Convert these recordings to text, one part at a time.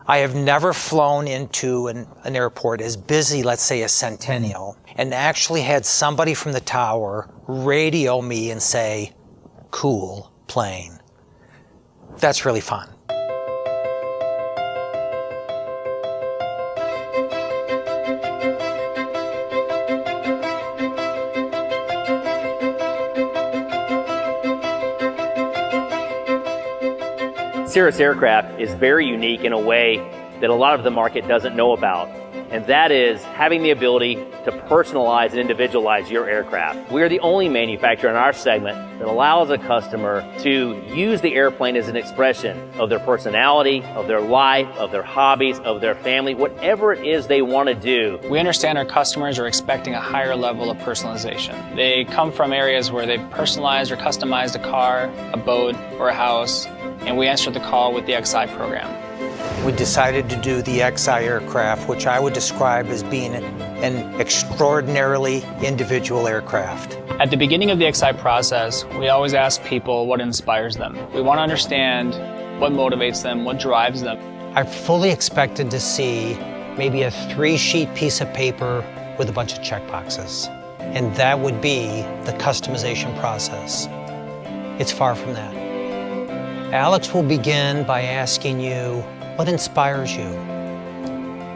I have never flown into an airport as busy, let's say a Centennial, and actually had somebody from the tower radio me and say, "Cool plane." That's really fun. Cirrus aircraft is very unique in a way that a lot of the market doesn't know about, and that is having the ability to personalize and individualize your aircraft. We are the only manufacturer in our segment that allows a customer to use the airplane as an expression of their personality, of their life, of their hobbies, of their family, whatever it is they want to do. We understand our customers are expecting a higher level of personalization. They come from areas where they've personalized or customized a car, a boat, or a house, and we answered the call with the XI program. We decided to do the XI aircraft, which I would describe as being an extraordinarily individual aircraft. At the beginning of the XI process, we always ask people what inspires them. We want to understand what motivates them, what drives them. I fully expected to see maybe a 3-sheet piece of paper with a bunch of checkboxes, and that would be the customization process. It's far from that. Alex will begin by asking you, what inspires you?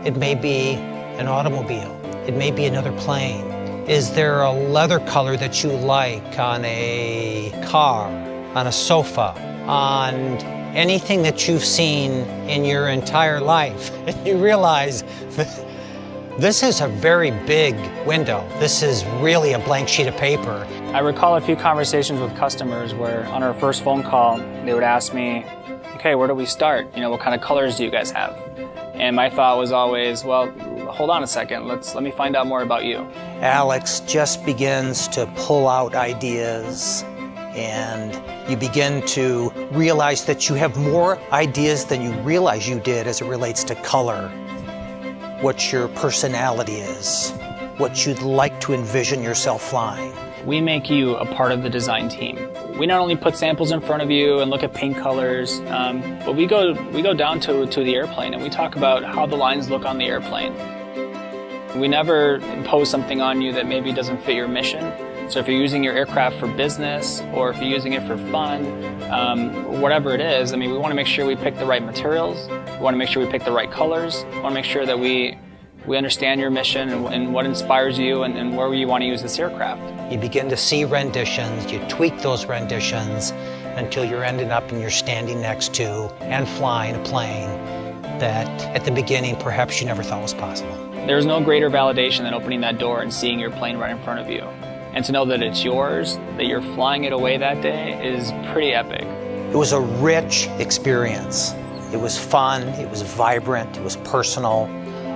It may be an automobile. It may be another plane. Is there a leather color that you like on a car, on a sofa, on anything that you've seen in your entire life? And you realize this is a very big window. This is really a blank sheet of paper. I recall a few conversations with customers where on our first phone call, they would ask me, okay, where do we start? What kind of colors do you guys have? And my thought was always, well, hold on a second, let me find out more about you. Alex just begins to pull out ideas, and you begin to realize that you have more ideas than you realize you did as it relates to color, what your personality is, what you'd like to envision yourself flying. We make you a part of the design team. We not only put samples in front of you and look at paint colors, but we go down to the airplane and we talk about how the lines look on the airplane. We never impose something on you that maybe doesn't fit your mission. So if you're using your aircraft for business or if you're using it for fun, whatever it is, we want to make sure we pick the right materials. We want to make sure we pick the right colors. We want to make sure that we understand your mission and what inspires you and where you want to use this aircraft. You begin to see renditions, you tweak those renditions until you're ending up and you're standing next to and flying a plane that at the beginning perhaps you never thought was possible. There's no greater validation than opening that door and seeing your plane right in front of you. And to know that it's yours, that you're flying it away that day is pretty epic. It was a rich experience. It was fun, it was vibrant, it was personal.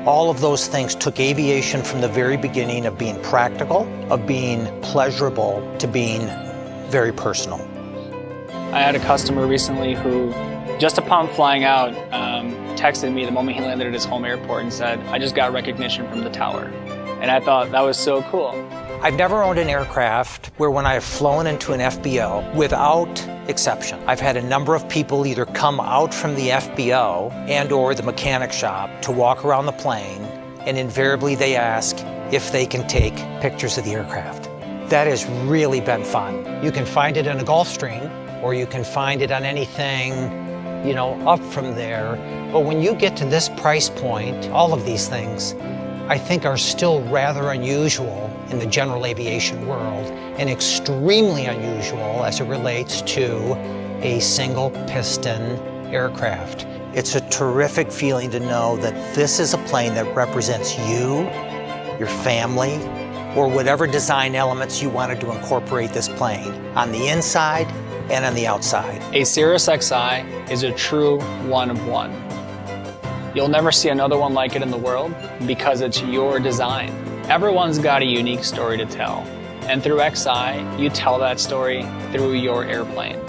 All of those things took aviation from the very beginning of being practical, of being pleasurable, to being very personal. I had a customer recently who, just upon flying out, texted me the moment he landed at his home airport and said, "I just got recognition from the tower." And I thought that was so cool. I've never owned an aircraft where when I have flown into an FBO, without exception, I've had a number of people either come out from the FBO and or the mechanic shop to walk around the plane, and invariably they ask if they can take pictures of the aircraft. That has really been fun. You can find it in a Gulfstream, or you can find it on anything, up from there. But when you get to this price point, all of these things, I think are still rather unusual in the general aviation world and extremely unusual as it relates to a single piston aircraft. It's a terrific feeling to know that this is a plane that represents you, your family, or whatever design elements you wanted to incorporate this plane on the inside and on the outside. A Cirrus XI is a true one of one. You'll never see another one like it in the world because it's your design. Everyone's got a unique story to tell. And through XI, you tell that story through your airplane.